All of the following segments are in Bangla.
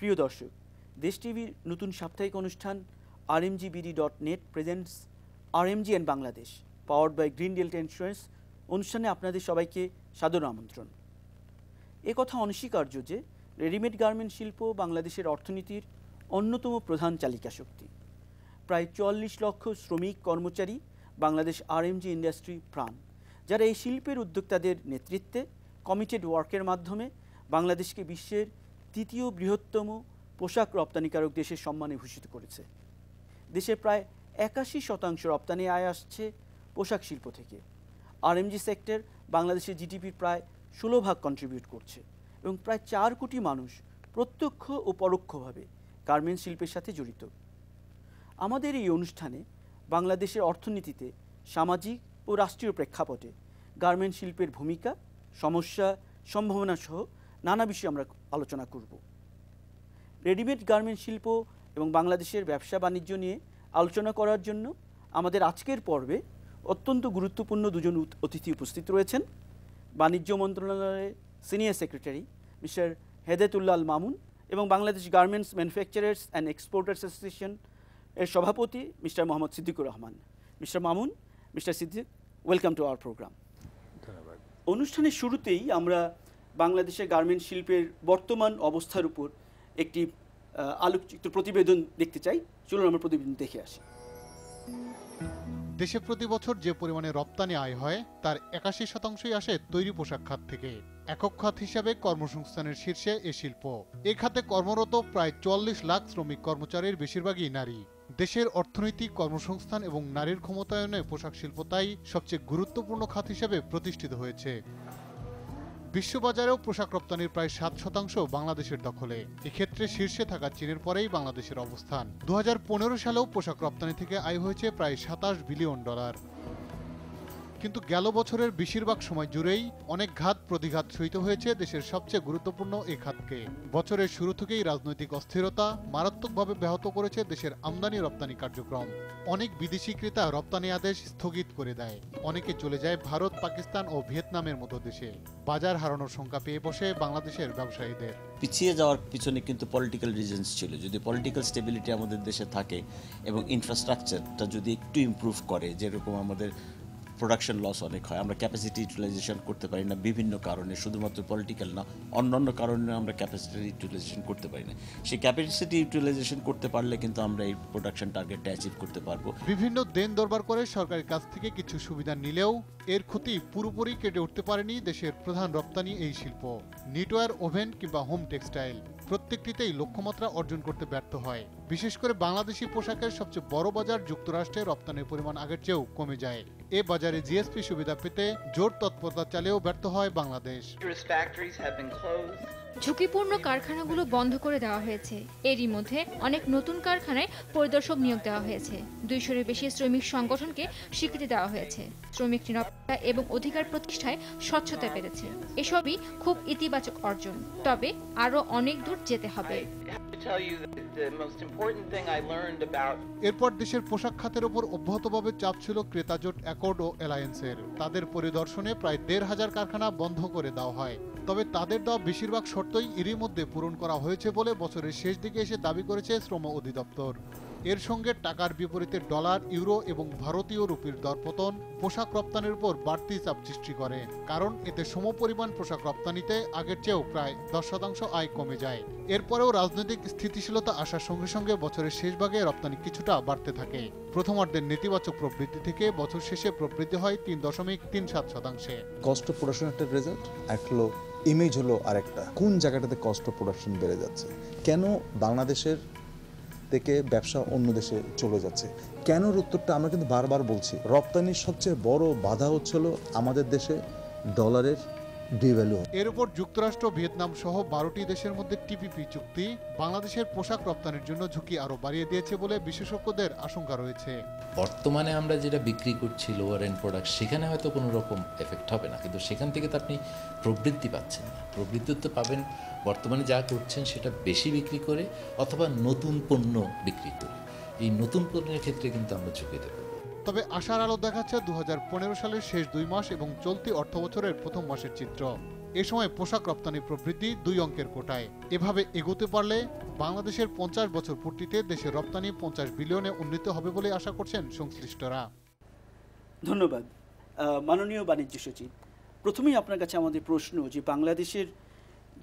প্রিয় দর্শক, দেশ টিভির নতুন সাপ্তাহিক অনুষ্ঠান rmgbd.net presents RMG and Bangladesh powered by Green Delta Insurance অনুষ্ঠানে আপনাদের সবাইকে সাদর আমন্ত্রণ। একথা অনস্বীকার্য যে রেডিমেড গার্মেন্ট শিল্প বাংলাদেশের অর্থনীতির অন্যতম প্রধান চালিকা শক্তি। প্রায় ৪৪ লক্ষ শ্রমিক কর্মচারী বাংলাদেশ RMG ইন্ডাস্ট্রি প্রাণ, যারা এই শিল্পের উদ্যোক্তাদের নেতৃত্বে কমিটেড ওয়ার্কের মাধ্যমে বাংলাদেশকে বিশ্বের তৃতীয় বৃহত্তম পোশাক রপ্তানিকারক দেশের সম্মানে ভূষিত করেছে। দেশের প্রায় ৮১% রপ্তানি আয় আসছে পোশাক শিল্প থেকে। RMG সেক্টর বাংলাদেশের জিডিপির প্রায় ১৬% কন্ট্রিবিউট করছে এবং প্রায় ৪ কোটি মানুষ প্রত্যক্ষ ও পরোক্ষভাবে গার্মেন্টস শিল্পের সাথে জড়িত। আমাদের এই অনুষ্ঠানে বাংলাদেশের অর্থনীতিতে সামাজিক ও রাষ্ট্রীয় প্রেক্ষাপটে গার্মেন্ট শিল্পের ভূমিকা, সমস্যা, সম্ভাবনা সহ নানা বিষয়ে আমরা আলোচনা করব। রেডিমেড গার্মেন্ট শিল্প এবং বাংলাদেশের ব্যবসা বাণিজ্য নিয়ে আলোচনা করার জন্য আমাদের আজকের পর্বে অত্যন্ত গুরুত্বপূর্ণ দুজন অতিথি উপস্থিত রয়েছেন। বাণিজ্য মন্ত্রণালয়ের senior secretary mister Hedayetullah Al Mamun এবং Bangladesh garments manufacturers and exporters association এর সভাপতি mister Mohammad Siddiqur Rahman. Mister Mamun, mister Siddique, welcome to our program. ধন্যবাদ। অনুষ্ঠানের শুরুতেই আমরা বাংলাদেশের গার্মেন্ট শিল্পের বর্তমান অবস্থার উপর একটি আলোকচিত্র প্রতিবেদন দেখতে চাই। চলুন আমরা প্রতিবেদন দেখে আসি। দেশে প্রতি বছর যে পরিমাণে রপ্তানি আয় হয় তার ৮১%ই আসে তৈরি পোশাক খাত থেকে। একক খাত হিসাবে কর্মসংস্থানের শীর্ষে এ শিল্প। এ খাতে কর্মরত প্রায় ৪৪ লাখ শ্রমিক কর্মচারীর বেশিরভাগই নারী। দেশের অর্থনৈতিক, কর্মসংস্থান এবং নারীর ক্ষমতায়নে পোশাক শিল্প তাই সবচেয়ে গুরুত্বপূর্ণ খাত হিসেবে প্রতিষ্ঠিত হয়েছে। বিশ্ববাজারেও পোশাক রপ্তানির প্রায় ৭% বাংলাদেশের দখলে। এক্ষেত্রে শীর্ষে থাকা চীনের পরেই বাংলাদেশের অবস্থান। ২০১৫ সালেও পোশাক রপ্তানি থেকে আয় হয়েছে প্রায় $২৭ বিলিয়ন। কিন্তু গেল বছরের বেশিরভাগ সময় জুড়েই অনেক ঘাত প্রতিঘাত সইতে হয়েছে দেশের সবচেয়ে গুরুত্বপূর্ণ এই খাতকে। বছরের শুরু থেকেই রাজনৈতিক অস্থিরতা মারাত্মকভাবে ব্যাহত করেছে দেশের আমদানি রপ্তানি কার্যক্রম। অনেক বিদেশি ক্রেতা রপ্তানি আদেশ স্থগিত করে দেয়। অনেকে চলে যায় ভারত, পাকিস্তান ও ভিয়েতনামের মতো দেশে। বাজার হারানোর শঙ্কা পেয়ে বসে বাংলাদেশের ব্যবসায়ীদের। পিছিয়ে যাওয়ার পিছনে কিন্তু পলিটিক্যাল রিজনস ছিল। যদি পলিটিক্যাল স্টেবিলিটি আমাদের দেশে থাকে এবং ইনফ্রাস্ট্রাকচারটা যদি একটু ইমপ্রুভ করে, যেরকম আমাদের প্রোডাকশন লস অনেক হয়, আমরা ক্যাপাসিটি ইউটিলাইজেশন করতে পারি না বিভিন্ন কারণে, শুধুমাত্র পলিটিক্যাল না, অন্যান্য কারণে আমরা ক্যাপাসিটি ইউটিলাইজেশন করতে পারি না। সেই ক্যাপাসিটি ইউটিলাইজেশন করতে পারলে কিন্তু আমরা এই প্রোডাকশন টার্গেটটা অ্যাচিভ করতে পারবো। বিভিন্ন দেন দরবার করে সরকারের কাছ থেকে কিছু সুবিধা নিলেও এর ক্ষতি পুরোপুরি কেটে উঠতে পারেনি দেশের প্রধান রপ্তানি এই শিল্প। নিটওয়্যার, ওভেন কিংবা হোম টেক্সটাইল প্রত্যেকটিতেই লক্ষ্যমাত্রা অর্জন করতে ব্যর্থ হয়। বিশেষ করে বাংলাদেশি পোশাকের সবচেয়ে বড় বাজার যুক্তরাষ্ট্রে রপ্তানির পরিমাণ আগের চেয়েও কমে যায়। এ বাজারে জিএসপি সুবিধা পেতে জোর তৎপরতা চালিয়েও ব্যর্থ হয় বাংলাদেশ। ঝুঁকিপূর্ণ কারখানাগুলো বন্ধ করে দেওয়া হয়েছে। এরই মধ্যে অনেক নতুন কারখানায় পরিদর্শক নিয়োগ দেওয়া হয়েছে। ২০০-এর বেশি শ্রমিক সংগঠনকে স্বীকৃতি দেওয়া হয়েছে। শ্রমিক নিরাপত্তা এবং অধিকার প্রতিষ্ঠায় স্বচ্ছতা বেড়েছে। এসবই খুব ইতিবাচক অর্জন, তবে আরও অনেক দূর যেতে হবে। এরপর দেশের পোশাক খাতের উপর অব্যাহতভাবে চাপ ছিল ক্রেতা জোট অ্যাকর্ড ও অ্যালায়েন্সের। তাদের পরিদর্শনে প্রায় ১৫০০ কারখানা বন্ধ করে দেওয়া হয়। তবে তাদের দেওয়া বেশিরভাগ শর্তই এরই মধ্যে পূরণ করা হয়েছে বলে বছরের শেষ দিকে এসে দাবি করেছে শ্রম অধিদপ্তর। এর সঙ্গে টাকার বিপরীতে ডলার, ইউরো এবং ভারতীয় রুপির দরপতন পোশাক রপ্তানির উপর বাড়তি চাপ সৃষ্টি করে। কারণ এতে সমপরিমাণ পোশাক রপ্তানিতে আগের চেয়েও প্রায় ১০% আয় কমে যায়। এরপরেও রাজনৈতিক স্থিতিশীলতা আসার সঙ্গে সঙ্গে বছরের শেষ ভাগে রপ্তানি কিছুটা বাড়তে থাকে। প্রথমার্ধের নেতিবাচক প্রবৃদ্ধি থেকে বছর শেষে প্রবৃদ্ধি হয় ৩.৩৭%। কস্ট অফ প্রোডাকশন একটা রেজাল্ট, একটা ইমেজ হলো আরেকটা। কোন জায়গাটাতে কস্ট অফ প্রোডাকশন বেড়ে যাচ্ছে, কেন বাংলাদেশের থেকে ব্যবসা অন্য দেশে চলে যাচ্ছে, কেন উত্তরটা আমরা কিন্তু বারবার বলছি। রপ্তানির সবচেয়ে বড় বাধা হচ্ছিল আমাদের দেশে ডলারের ডিভ্যালু। এর উপর যুক্তরাষ্ট্র, ভিয়েতনাম সহ ১২টি দেশের মধ্যে টিপিপি চুক্তি বাংলাদেশের পোশাক রপ্তানির জন্য ঝুঁকি আরো বাড়িয়ে দিয়েছে বলে বিশেষজ্ঞদের আশঙ্কা রয়েছে। বর্তমানে আমরা যেটা বিক্রি করছি লোয়ার এন্ড প্রোডাক্ট, সেখানে হয়তো কোনো রকম এফেক্ট হবে না, কিন্তু সেখান থেকে তো আপনি প্রবৃদ্ধি পাচ্ছেন না। প্রবৃদ্ধি তো পাবেন বর্তমানে যা করছেন সেটা বেশি বিক্রি করে অথবা নতুন পণ্য বিক্রি করে। এই নতুন পণ্যের ক্ষেত্রে কিন্তু আমরা ঝুঁকি দেব। তবে আশার আলো দেখাচ্ছে ২০১৫ সালের শেষ ২ মাস এবং চলতি অর্থবছরের প্রথম মাসের চিত্র। এ সময় পোশাক রপ্তানি প্রবৃদ্ধি ২ অঙ্কের কোটায়। এভাবে এগোতে পারলে বাংলাদেশের 50 বছর পূর্তিতে দেশের রপ্তানি 50 বিলিয়নে উন্নীত হবে বলে আশা করছেন সংশ্লিষ্টরা। ধন্যবাদ মাননীয় বাণিজ্য সচিব। প্রথমেই আপনার কাছে আমাদের প্রশ্ন যে বাংলাদেশের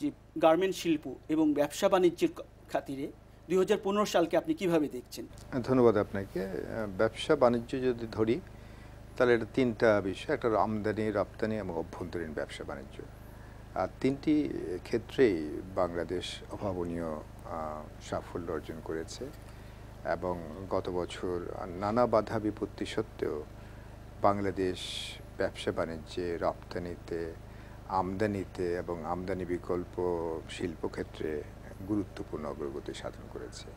যে গার্মেন্ট শিল্প এবং ব্যবসা বাণিজ্যের খাতিরে 2015 সালকে আপনি কিভাবে দেখছেন? ধন্যবাদ আপনাকে। ব্যবসা বাণিজ্য যদি ধরি তাহলে এটা তিনটা বিষয়, একটা আমদানি, রপ্তানি এবং অভ্যন্তরীণ ব্যবসা বাণিজ্য। আর তিনটি ক্ষেত্রেই বাংলাদেশ অভাবনীয় সাফল্য অর্জন করেছে এবং গত বছর নানা বাধা বিপত্তি সত্ত্বেও বাংলাদেশ ব্যবসা বাণিজ্যে, রপ্তানিতে, আমদানিতে এবং আমদানি বিকল্প শিল্পক্ষেত্রে গুরুত্বপূর্ণ অগ্রগতি সাধন করেছে।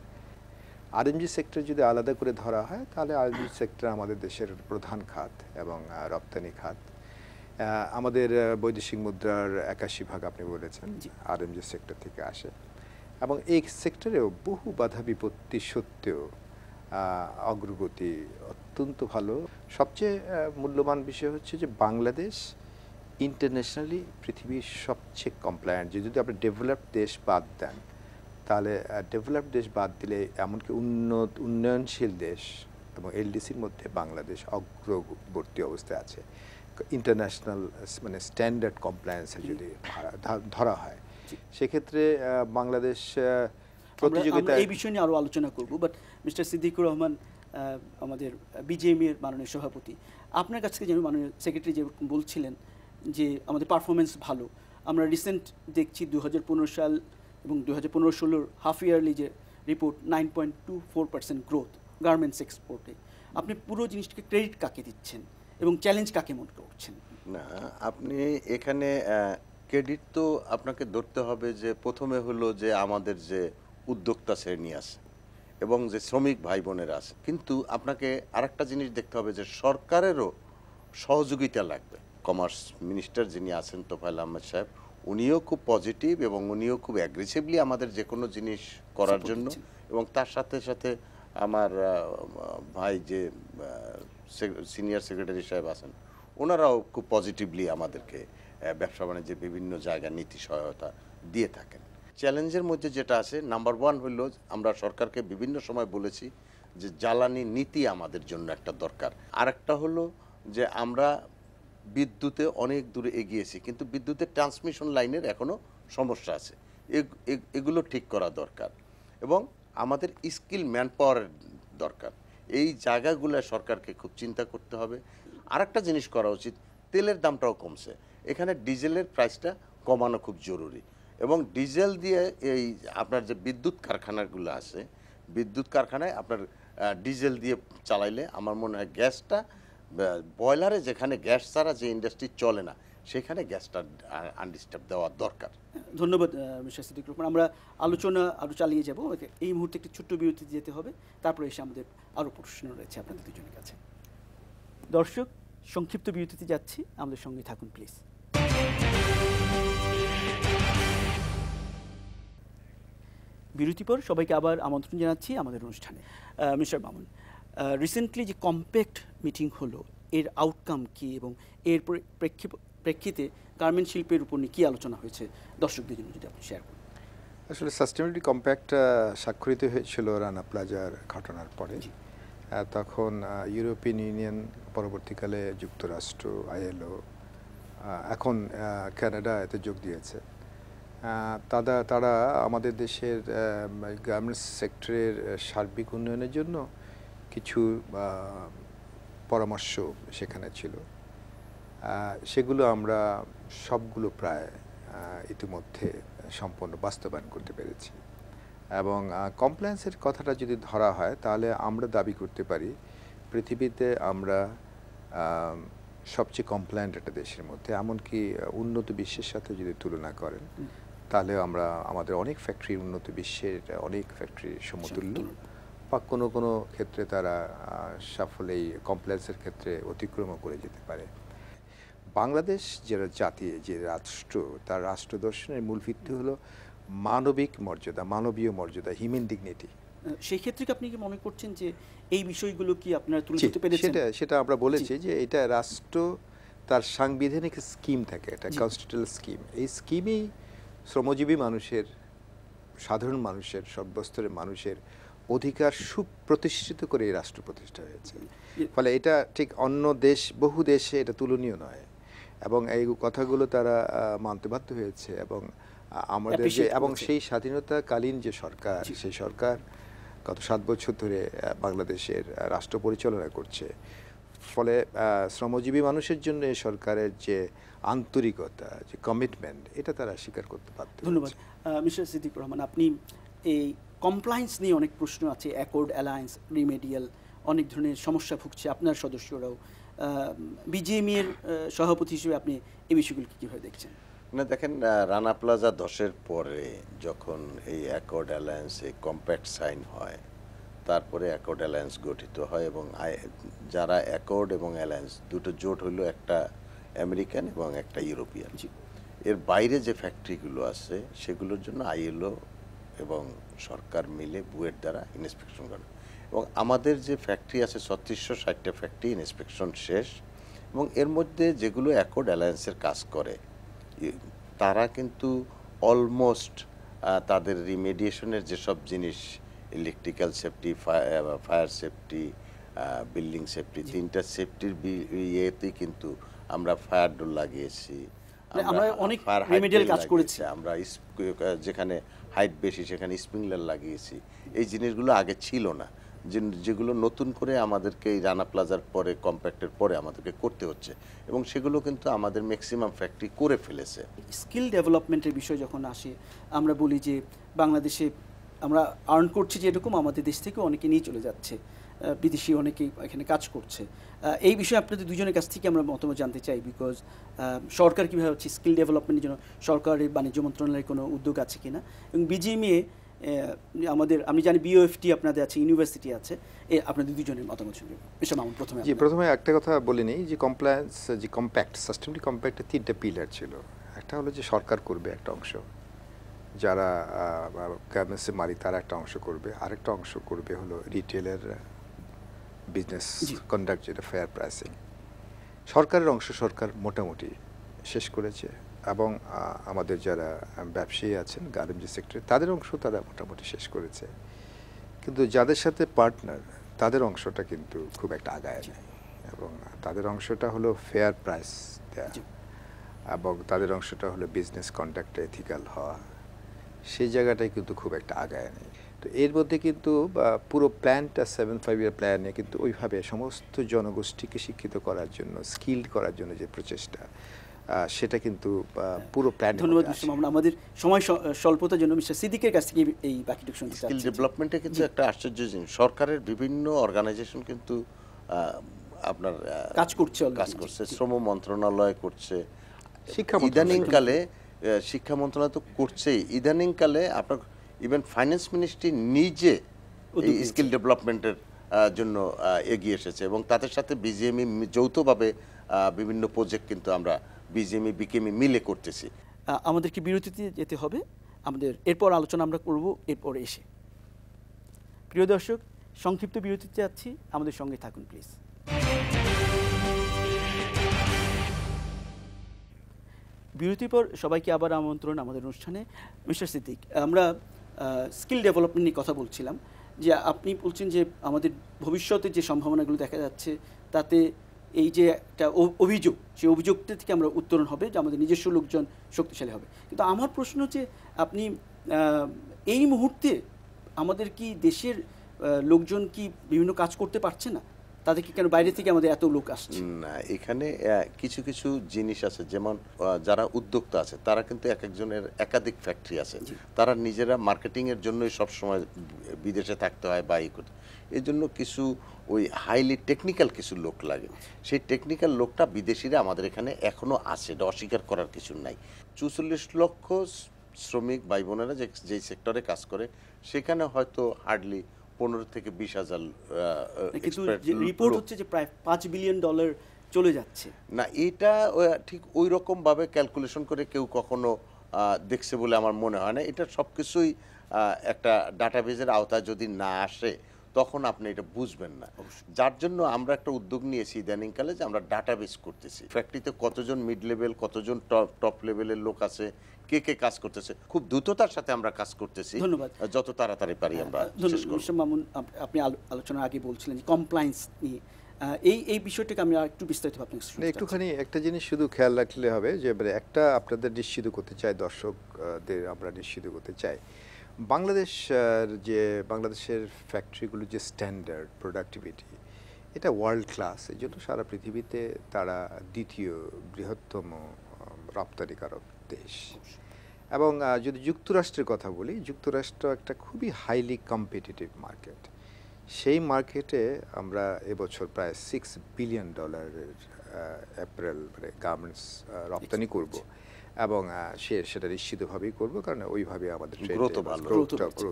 আরএমজি সেক্টর যদি আলাদা করে ধরা হয় তাহলে আরএমজি সেক্টর আমাদের দেশের প্রধান খাত এবং রপ্তানি খাত। আমাদের বৈদেশিক মুদ্রার 81% আপনি বলেছেন আরএমজি সেক্টর থেকে আসে এবং এই সেক্টরেও বহু বাধা বিপত্তি সত্ত্বেও অগ্রগতি অত্যন্ত ভালো। সবচেয়ে মূল্যবান বিষয় হচ্ছে যে বাংলাদেশ ইন্টারন্যাশনালি পৃথিবীর সবচেয়ে কমপ্লায়েন্ট। যদি আপনি ডেভেলপড দেশ বাদ দেন তাহলে ডেভেলপড দেশ বাদ দিলে এমনকি উন্নয়নশীল দেশ এবং এলডিসির মধ্যে বাংলাদেশ অগ্রবর্তী অবস্থায় আছে ইন্টারন্যাশনাল মানে স্ট্যান্ডার্ড কমপ্লায়েন্সে যদি ধরা হয়। সেক্ষেত্রে বাংলাদেশ প্রতিযোগিতা এই বিষয় নিয়ে আরও আলোচনা করব, বাট মিস্টার সিদ্দিকুর রহমান আমাদের বিজেএম এর মাননীয় সভাপতি, আপনার কাছ থেকে যেন মাননীয় সেক্রেটারি যে বলছিলেন যে আমাদের পারফরমেন্স ভালো, আমরা রিসেন্ট দেখছি 2015 সাল এবং 2015-16 হাফ ইয়ারলি যে রিপোর্ট 9.24% গ্রোথ গার্মেন্টস এক্সপোর্টে। আপনি পুরো জিনিসটাকে ক্রেডিট কাকে দিচ্ছেন এবং চ্যালেঞ্জ কাকে মনে করছেন? না, আপনি এখানে ক্রেডিট তো আপনাকে ধরতে হবে যে প্রথমে হলো যে আমাদের যে উদ্যোক্তা শ্রেণী আছে এবং যে শ্রমিক ভাই বোনেরা আছে, কিন্তু আপনাকে আরেকটা জিনিস দেখতে হবে যে সরকারেরও সহযোগিতা লাগবে। কমার্স মিনিস্টার যিনি আছেন তোফায়েল আহমেদ সাহেব, উনিও খুব পজিটিভ এবং উনিও খুব অ্যাগ্রেসিভলি আমাদের যে কোনো জিনিস করার জন্য, এবং তার সাথে সাথে আমার ভাই যে সিনিয়র সেক্রেটারি সাহেব আছেন ওনারাও খুব পজিটিভলি আমাদেরকে ব্যবসা বাণিজ্যের বিভিন্ন জায়গায় নীতি সহায়তা দিয়ে থাকেন। চ্যালেঞ্জের মধ্যে যেটা আছে নাম্বার 1 হলো আমরা সরকারকে বিভিন্ন সময় বলেছি যে জ্বালানি নীতি আমাদের জন্য একটা দরকার। আরেকটা হলো যে আমরা বিদ্যুতে অনেক দূরে এগিয়েছি কিন্তু বিদ্যুতের ট্রান্সমিশন লাইনের এখনও সমস্যা আছে, এগুলো ঠিক করা দরকার এবং আমাদের স্কিল ম্যান পাওয়ারের দরকার। এই জায়গাগুলো সরকারকে খুব চিন্তা করতে হবে। আরেকটা জিনিস করা উচিত, তেলের দামটাও কমছে, এখানে ডিজেলের প্রাইসটা কমানো খুব জরুরি এবং ডিজেল দিয়ে এই আপনার যে বিদ্যুৎ কারখানাগুলো আছে, বিদ্যুৎ কারখানায় আপনার ডিজেল দিয়ে চালাইলে আমার মনে হয় গ্যাসটা বয়লারে যেখানে গ্যাস ছাড়া যে ইন্ডাস্ট্রি চলে না সেখানে গ্যাসটা আনডিস্টার্ব দেওয়া দরকার। ধন্যবাদ মিস্টার সিদ্দিকুর রহমান। আমরা আলোচনা আরও চালিয়ে যাব, এই মুহূর্তে একটি ছোট্ট বিরতিতে যেতে হবে, তারপরে এসে আমাদের আরও প্রশ্ন রয়েছে আপনাদের দুজনের কাছে। দর্শক, সংক্ষিপ্ত বিরতিতে যাচ্ছি, আমাদের সঙ্গে থাকুন প্লিজ। বিরতি পর সবাইকে আবার আমন্ত্রণ জানাচ্ছি আমাদের অনুষ্ঠানে। মিস্টার মামুন, রিসেন্টলি যে কম্প্যাক্ট মিটিং হলো এর আউটকাম কি এবং এর প্রেক্ষিতে গার্মেন্ট শিল্পের উপর নিয়ে কী আলোচনা হয়েছে দর্শকদের জন্য যদি আপনি শেয়ার করেন। আসলে সাস্টেনেবিলিটি কম্প্যাক্ট স্বাক্ষরিত হয়েছিল রানা প্লাজার ঘটনার পরে। তখন ইউরোপিয়ান ইউনিয়ন, পরবর্তীকালে যুক্তরাষ্ট্র, আইএলও, এখন কানাডা এতে যোগ দিয়েছে। তারা আমাদের দেশের গার্মেন্টস সেক্টরের সার্বিক উন্নয়নের জন্য কিছু পরামর্শ সেখানে ছিল, সেগুলো আমরা সবগুলো প্রায় ইতিমধ্যে সম্পূর্ণ বাস্তবায়ন করতে পেরেছি এবং কমপ্লায়েন্সের কথাটা যদি ধরা হয় তাহলে আমরা দাবি করতে পারি পৃথিবীতে আমরা সবচেয়ে কমপ্লায়েন্ট একটা দেশের মধ্যে, এমনকি উন্নত বিশ্বের সাথে যদি তুলনা করেন তাহলে আমরা আমাদের অনেক ফ্যাক্টরি উন্নত বিশ্বের অনেক ফ্যাক্টরির সমতুল্য, বা কোনো ক্ষেত্রে তারা সাফল্য এই কমপ্লায়েন্সের ক্ষেত্রে অতিক্রমও করে যেতে পারে। বাংলাদেশ যে জাতি, যে রাষ্ট্র, তার রাষ্ট্র দর্শনের মূল ভিত্তি হলো মানবিক মর্যাদা, মানবীয় মর্যাদা, হিউম্যান ডিগনিটি। সেই ক্ষেত্রে কি আপনি কি মনে করছেন যে এই বিষয়গুলো কি আপনারা তুলে ধরতে পেরেছেন? সেটা আমরা বলেছি যে এটা রাষ্ট্র তার সাংবিধানিক স্কিম থাকে, এটা কনস্টিটিউশনাল স্কিম, এই স্কিমেই শ্রমজীবী মানুষের সাধারণ মানুষের, সর্বস্তরের মানুষের অধিকার সুপ্রতিষ্ঠিত করে এই রাষ্ট্র প্রতিষ্ঠা হয়েছে। ফলে এটা ঠিক অন্য দেশ, বহু দেশে এটা তুলনীয় নয়, এবং এই কথাগুলো তারা মানতে বাধ্য হয়েছে। এবং আমাদের যে এবং সেই স্বাধীনতাকালীন যে সরকার, সেই সরকার গত 7 বছর ধরে বাংলাদেশের রাষ্ট্র পরিচালনা করছে। ফলে শ্রমজীবী মানুষের জন্য এই সরকারের যে আন্তরিকতা, যে কমিটমেন্ট, এটা তারা স্বীকার করতে বাধ্য। ধন্যবাদ। মিস্টার সিদ্দিক রহমান, আপনি এই কমপ্লায়েন্স নিয়ে অনেক প্রশ্ন আছে, অ্যাকর্ড, অ্যালায়েন্স, রিমেডিয়াল, অনেক ধরনের সমস্যা ভুগছে আপনার সদস্যরাও। বিজিএমইএর সভাপতি হিসেবে আপনি এই বিষয়গুলো কীভাবে দেখছেন? না দেখেন, রানা প্লাজা ধসের পরে যখন এই অ্যাকর্ড অ্যালায়েন্স, এই কম্প্যাক্ট সাইন হয়, তারপরে অ্যাকর্ড অ্যালায়েন্স গঠিত হয়, এবং যারা অ্যাকর্ড এবং অ্যালায়েন্স দুটো জোট হলো, একটা আমেরিকান এবং একটা ইউরোপিয়ান। এর বাইরে যে ফ্যাক্টরিগুলো আছে সেগুলোর জন্য আইএলও এবং সরকার মিলে বুয়েট দ্বারা ইন্সপেকশন করে। এবং আমাদের যে ফ্যাক্টরি আছে 3660টা ফ্যাক্টরি ইন্সপেকশন শেষ, এবং এর মধ্যে যেগুলো অ্যাকর্ড অ্যালায়েন্সের কাজ করে তারা কিন্তু অলমোস্ট তাদের রিমেডিয়েশনের যেসব জিনিস, electrical safety, fire safety, building safety, 3টা সেফটির ইয়েতেই কিন্তু আমরা ফায়ার ডোর লাগিয়েছি, আমরা অনেক রিমেডিয়াল কাজ করেছি, আমরা যেখানে হাইট বেশি সেখানে স্প্রিংলার লাগিয়েছি। এই জিনিসগুলো আগে ছিল না, যেগুলো নতুন করে আমাদেরকে এই রানা প্লাজার পরে, কম্প্যাক্টের পরে আমাদেরকে করতে হচ্ছে, এবং সেগুলো কিন্তু আমাদের ম্যাক্সিমাম ফ্যাক্টরি করে ফেলেছে। স্কিল ডেভেলপমেন্টের বিষয় যখন আসে, আমরা বলি যে বাংলাদেশে আমরা আর্ন করছি যেরকম, আমাদের দেশ থেকে অনেকে নিয়ে চলে যাচ্ছে, বিদেশি অনেকেই এখানে কাজ করছে। এই বিষয়ে আপনাদের দুজনের কাছ থেকে আমরা মতামত জানতে চাই, বিকজ সরকার কীভাবে হচ্ছে স্কিল ডেভেলপমেন্টের জন্য সরকারের বাণিজ্য মন্ত্রণালয়ের কোনো উদ্যোগ আছে কিনা, এবং বিজিএমইএ আমাদের, আমি জানি বিওএফটি আপনাদের আছে, ইউনিভার্সিটি আছে, আপনাদের দুজনের মতামত শুনবে। মিস্টার মামুন, প্রথমে একটা কথা বলে নিই যে কমপ্লায়েন্স, যে কম্প্যাক্ট, সাস্টেইনেবল কম্প্যাক্টে 3টা পিলার ছিল। একটা হলো যে সরকার করবে একটা অংশ, যারা গার্মেন্টসে মালিক তারা একটা অংশ করবে, আরেকটা অংশ করবে হলো রিটেলের বিজনেস কন্ডাক্ট, যেটা ফেয়ার প্রাইসিং। সরকারের অংশ সরকার মোটামুটি শেষ করেছে, এবং আমাদের যারা ব্যবসায়ী আছেন গার্মেন্টস সেক্টরে তাদের অংশ তারা মোটামুটি শেষ করেছে। কিন্তু যাদের সাথে পার্টনার তাদের অংশটা কিন্তু খুব একটা আগায় নেই, এবং তাদের অংশটা হলো ফেয়ার প্রাইস দেয়া, এবং তাদের অংশটা হলো বিজনেস কন্ডাক্টে এথিক্যাল হওয়া, সেই জায়গাটাই কিন্তু খুব একটা আগায় নেই। তো এর মধ্যে কিন্তু পুরো প্ল্যানটা 7-5 ইয়ার প্ল্যানে কিন্তু ওইভাবে সমস্ত জনগোষ্ঠীকে শিক্ষিত করার জন্য, স্কিল্ড করার জন্য যে প্রচেষ্টা, সেটা কিন্তু পুরো প্ল্যান। ধন্যবাদ মিস্টার মামুন। আমাদের সময় স্বল্পতার জন্য মিস্টার সিদ্দিকের কাছ থেকে এই বাকিটুকু শুনতে চাচ্ছি। স্কিল ডেভেলপমেন্টে কিন্তু একটা আশ্চর্য জিনিস, সরকারের বিভিন্ন অর্গানাইজেশন কিন্তু আপনার কাজ করছে, শ্রম মন্ত্রণালয় করছে, ইদানিংকালে শিক্ষা মন্ত্রণালয় তো করছেই, ইদানিংকালে আপনার ইভেন ফাইন্যান্স মিনিস্ট্রি নিজে এই স্কিল ডেভেলপমেন্টের জন্য এগিয়ে এসেছে, এবং তাদের সাথে বিজিএমই যৌথভাবে বিভিন্ন প্রজেক্ট কিন্তু আমরা বিজিএমই বিকেএমই মিলে করতেছি। আমাদেরকে বিরতিতে যেতে হবে, আমাদের এরপর আলোচনা আমরা করব এরপর এসে। প্রিয় দর্শক, সংক্ষিপ্ত বিরতিতে যাচ্ছি, আমাদের সঙ্গে থাকুন প্লিজ। বিরতির পর সবাইকে আবার আমন্ত্রণ আমাদের অনুষ্ঠানে। মিস্টার সিদ্দিক, আমরা স্কিল ডেভেলপমেন্ট নিয়ে কথা বলছিলাম, যে আপনি বলছেন যে আমাদের ভবিষ্যতে যে সম্ভাবনাগুলো দেখা যাচ্ছে তাতে এই যে একটা অভিযোগ, সেই অভিযোগটা থেকে আমরা উত্তরণ হবে যে আমাদের নিজস্ব লোকজন শক্তিশালী হবে। কিন্তু আমার প্রশ্ন হচ্ছে, আপনি এই মুহূর্তে আমাদের কি দেশের লোকজন কি বিভিন্ন কাজ করতে পারছে না? তাদেরকে কেন বাইরে থেকে আমাদের এত লোক আসছে? না, এখানে কিছু কিছু জিনিস আছে, যেমন যারা উদ্যোক্তা আছে তারা কিন্তু এক একজনের একাধিক ফ্যাক্টরি আছে, তারা নিজেরা মার্কেটিংয়ের জন্যই সবসময় বিদেশে থাকতে হয় বা এই জন্য কিছু ওই হাইলি টেকনিক্যাল কিছু লোক লাগে। সেই টেকনিক্যাল লোকটা বিদেশিরা আমাদের এখানে এখনও আছে, এটা অস্বীকার করার কিছু নাই। 44 লক্ষ শ্রমিক ভাই বোনেরা যেই সেক্টরে কাজ করে, সেখানে হয়তো হার্ডলি 15 থেকে 20 হাজার, কিন্তু রিপোর্ট হচ্ছে যে প্রায় $5 বিলিয়ন চলে যাচ্ছে। না, এটা ঠিক ওই রকম ভাবে ক্যালকুলেশন করে কেউ কখনো দেখছে বলে আমার মনে হয় না। এটা সবকিছুই একটা ডাটাবেজের আওতায় যদি না আসে তখন আপনি এটা বুঝবেন না। যার জন্য আমরা একটা উদ্যোগ নিয়েছি ইদানিংকালে যে আমরা ডাটাবেস করতেছি, ফ্যাক্টরিতে কতজন মিড লেভেল, কতজন টপ লেভেলের লোক আছে, কে কে কাজ করতেছে, খুব দ্রুততার সাথে আমরা কাজ করতেছি। ধন্যবাদ। যত তাড়াতাড়ি পারি আমরা শেষ করব। মিস্টার মামুন, আপনি আলোচনার আগে বলছিলেন যে কমপ্লায়েন্স নিয়ে, এই বিষয়টাকে আমি আর একটু বিস্তারিত আপনাকে শুনতে চাচ্ছি। একটুখানি একটা জিনিস শুধু খেয়াল রাখলে হবে যে একটা আপনাদের নিশ্চিত করতে চাই, দর্শকদের আমরা নিশ্চিত করতে চাই, বাংলাদেশের ফ্যাক্টরিগুলো যে স্ট্যান্ডার্ড প্রোডাক্টিভিটি, এটা ওয়ার্ল্ড ক্লাস। এই জন্য সারা পৃথিবীতে তারা দ্বিতীয় বৃহত্তম রপ্তানিকারক দেশ। এবং যদি যুক্তরাষ্ট্রের কথা বলি, যুক্তরাষ্ট্র একটা খুবই হাইলি কম্পিটিটিভ মার্কেট। সেই মার্কেটে আমরা এবছর প্রায় $6 বিলিয়ন অ্যাপারেল মানে গার্মেন্টস রপ্তানি করব, এবং সেটা নিশ্চিতভাবেই করব, কারণ ওইভাবে আমাদের গ্রোথ ভালো,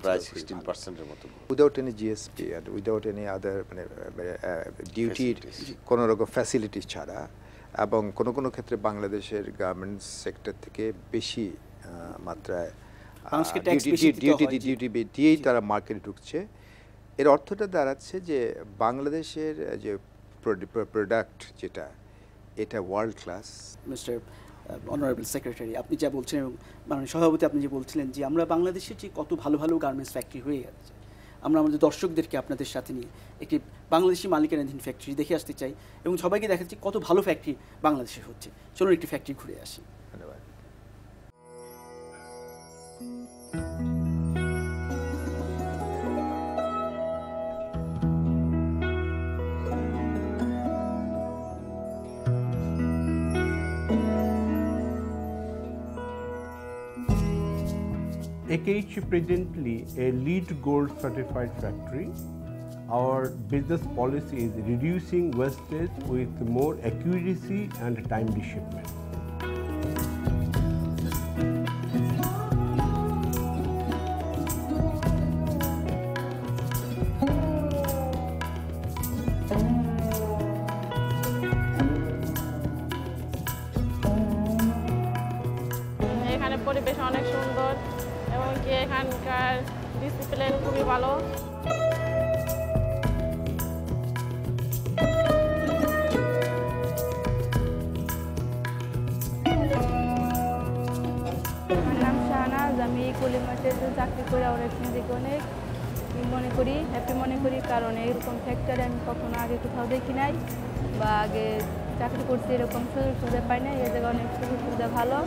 প্রায় 16%-এর মতো, without any GSP and without any other মানে ডিউটির কোনো রকম ফ্যাসিলিটি ছাড়া। এবং কোনো ক্ষেত্রে বাংলাদেশের গার্মেন্টস সেক্টর থেকে বেশি মাত্রায় ডিউটি দিয়েই তারা মার্কেটে ঢুকছে। এর অর্থটা দাঁড়াচ্ছে যে বাংলাদেশের যে প্রোডাক্ট যেটা, এটা world class. Mister honourable secretary, আপনি যা বলছেন, মানে সভাপতি আপনি যে বলছিলেন যে আমরা বাংলাদেশের যে কত ভালো ভালো গার্মেন্টস ফ্যাক্টরি হয়ে যাচ্ছে, আমরা আমাদের দর্শকদেরকে আপনাদের সাথে নিয়ে একটি বাংলাদেশি মালিকানাধীন ফ্যাক্টরি দেখে আসতে চাই এবং সবাইকে দেখাচ্ছি কত ভালো ফ্যাক্টরি বাংলাদেশে হচ্ছে। চলুন একটি ফ্যাক্টরি ঘুরে আসি। ধন্যবাদ। AKH presently a LEED Gold certified factory. Our business policy is reducing wastage with more accuracy and timely shipment. এখানে পরিবেশ অনেক সুন্দর এবং কি এখানকার ডিসিপ্লিন খুবই ভালো। আমার নাম শাহনাজ, আমি কলিমাতে চাকরি করে অনেক নিজেকে অনেক হ্যাপি মনে করি, কারণ এরকম ফ্যাক্টরি আমি কখনো আগে কোথাও দেখি নাই বা আগে চাকরি করছি এরকম সুযোগ সুবিধা পাই না। এই জায়গায় অনেক সুযোগ সুবিধা ভালো।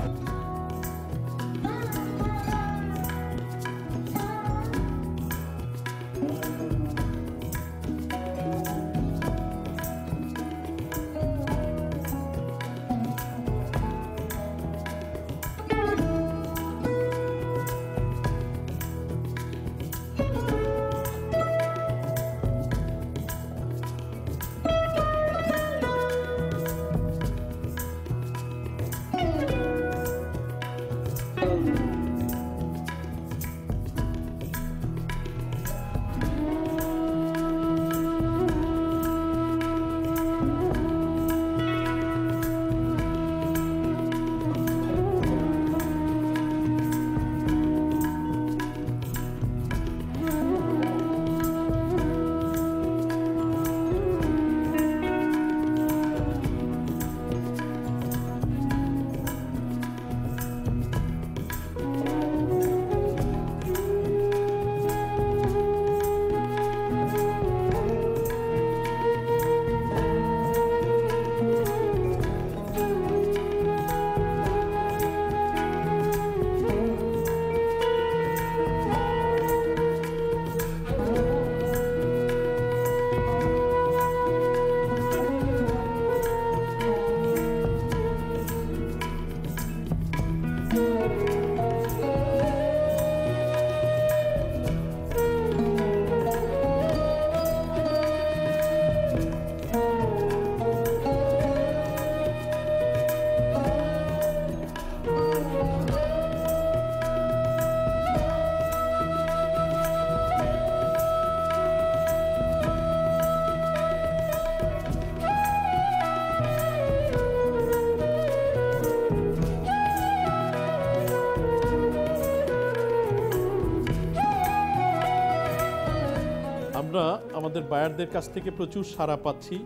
আমরা আমাদের বায়ারদের কাছ থেকে প্রচুর সাড়া পাচ্ছি,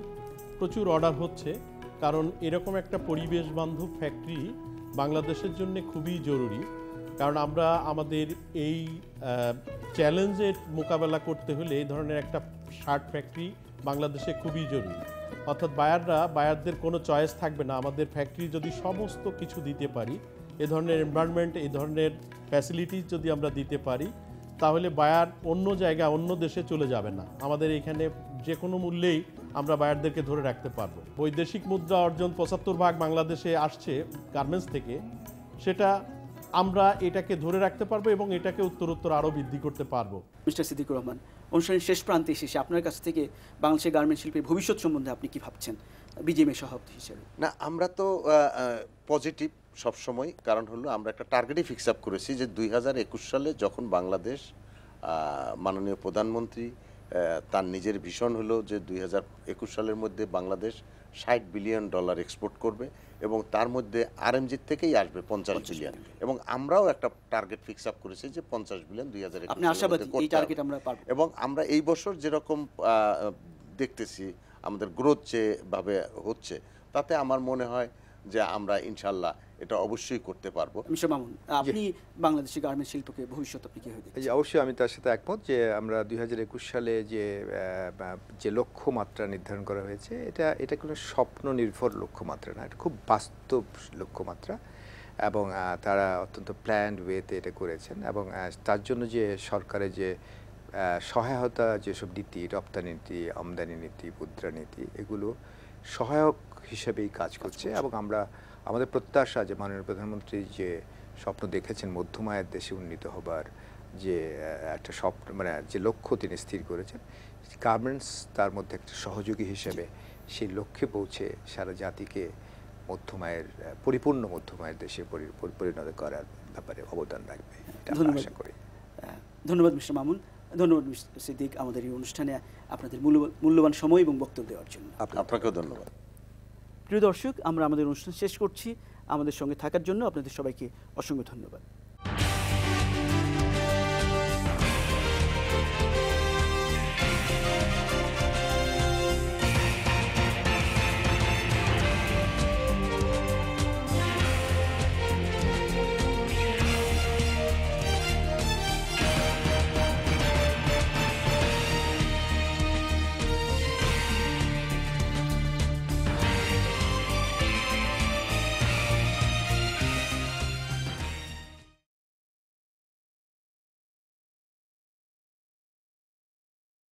প্রচুর অর্ডার হচ্ছে, কারণ এরকম একটা পরিবেশ বান্ধব ফ্যাক্টরি বাংলাদেশের জন্য খুবই জরুরি। কারণ আমরা আমাদের এই চ্যালেঞ্জের মোকাবেলা করতে হলে এই ধরনের একটা শার্ট ফ্যাক্টরি বাংলাদেশে খুবই জরুরি। অর্থাৎ বায়ারদের কোনো চয়েস থাকবে না, আমাদের ফ্যাক্টরি যদি সমস্ত কিছু দিতে পারি, এ ধরনের এনভায়রনমেন্ট, এই ধরনের ফ্যাসিলিটিস যদি আমরা দিতে পারি, তাহলে বায়ার অন্য জায়গায় অন্য দেশে চলে যাবে না। আমাদের এখানে যে কোনো মূল্যেই আমরা বায়ারদেরকে ধরে রাখতে পারবো। বৈদেশিক মুদ্রা অর্জন 75% বাংলাদেশে আসছে গার্মেন্টস থেকে, সেটা আমরা এটাকে ধরে রাখতে পারবো এবং এটাকে উত্তরোত্তর আরও বৃদ্ধি করতে পারবো। মিস্টার সিদ্দিকুর রহমান, অনুষ্ঠানের শেষ প্রান্তে এসেছে, আপনার কাছ থেকে বাংলাদেশের গার্মেন্টস শিল্পের ভবিষ্যৎ সম্বন্ধে আপনি কি ভাবছেন বিজিএমএ সভাপতি হিসেবে? না, আমরা তো পজিটিভ সবসময়, কারণ হলো আমরা একটা টার্গেটই ফিক্স আপ করেছি যে 2021 সালে যখন বাংলাদেশ মাননীয় প্রধানমন্ত্রী তার নিজের ভিশন হলো যে 2021 সালের মধ্যে বাংলাদেশ $60 বিলিয়ন এক্সপোর্ট করবে এবং তার মধ্যে আরএমজির থেকেই আসবে 50 বিলিয়ন, এবং আমরাও একটা টার্গেট ফিক্স আপ করেছি যে 50 বিলিয়ন 2021 সালে করতে হবে। এবং আমরা এই বছর যেরকম দেখতেছি আমাদের গ্রোথ যেভাবে হচ্ছে, তাতে আমার মনে হয় যে আমরা ইনশাল্লাহ এটা অবশ্যই করতে পারবো। মিস্টার মামুন, আপনি বাংলাদেশি গার্মেন্টস শিল্পকে ভবিষ্যৎ আপনি কিভাবে দেখছেন? অবশ্যই আমি তার সাথে একমত যে আমরা 2021 সালে যে লক্ষ্যমাত্রা নির্ধারণ করা হয়েছে, এটা কোনো স্বপ্ন নির্ভর লক্ষ্যমাত্রা না, এটা খুব বাস্তব লক্ষ্যমাত্রা, এবং তারা অত্যন্ত প্ল্যান্ড ওয়েতে এটা করেছেন। এবং তার জন্য যে সরকারের যে সহায়তা, যেসব নীতি, রপ্তানি নীতি, আমদানি নীতি, মুদ্রানীতি, এগুলো সহায়ক হিসেবেই কাজ করছে। এবং আমাদের প্রত্যাশা যে মাননীয় প্রধানমন্ত্রী যে স্বপ্ন দেখেছেন মধ্যম আয়ের দেশে উন্নীত হবার, যে একটা স্বপ্ন, মানে যে লক্ষ্য তিনি স্থির করেছেন, গার্মেন্টস তার মধ্যে একটা সহযোগী হিসেবে সেই লক্ষ্যে পৌঁছে সারা জাতিকে পরিপূর্ণ মধ্যম আয়ের দেশে পরিণত করার ব্যাপারে অবদান রাখবে, এটা আমরা আশা করি। ধন্যবাদ মিস্টার মামুন, ধন্যবাদ মিস্টার সিদ্দিক আমাদের এই অনুষ্ঠানে আপনাদের মূল্যবান সময় এবং বক্তব্য দেওয়ার জন্য। আপনাকেও ধন্যবাদ। প্রিয় দর্শক, আমরা আমাদের অনুষ্ঠান শেষ করছি। আমাদের সঙ্গে থাকার জন্য আপনাদের সবাইকে অসংখ্য ধন্যবাদ।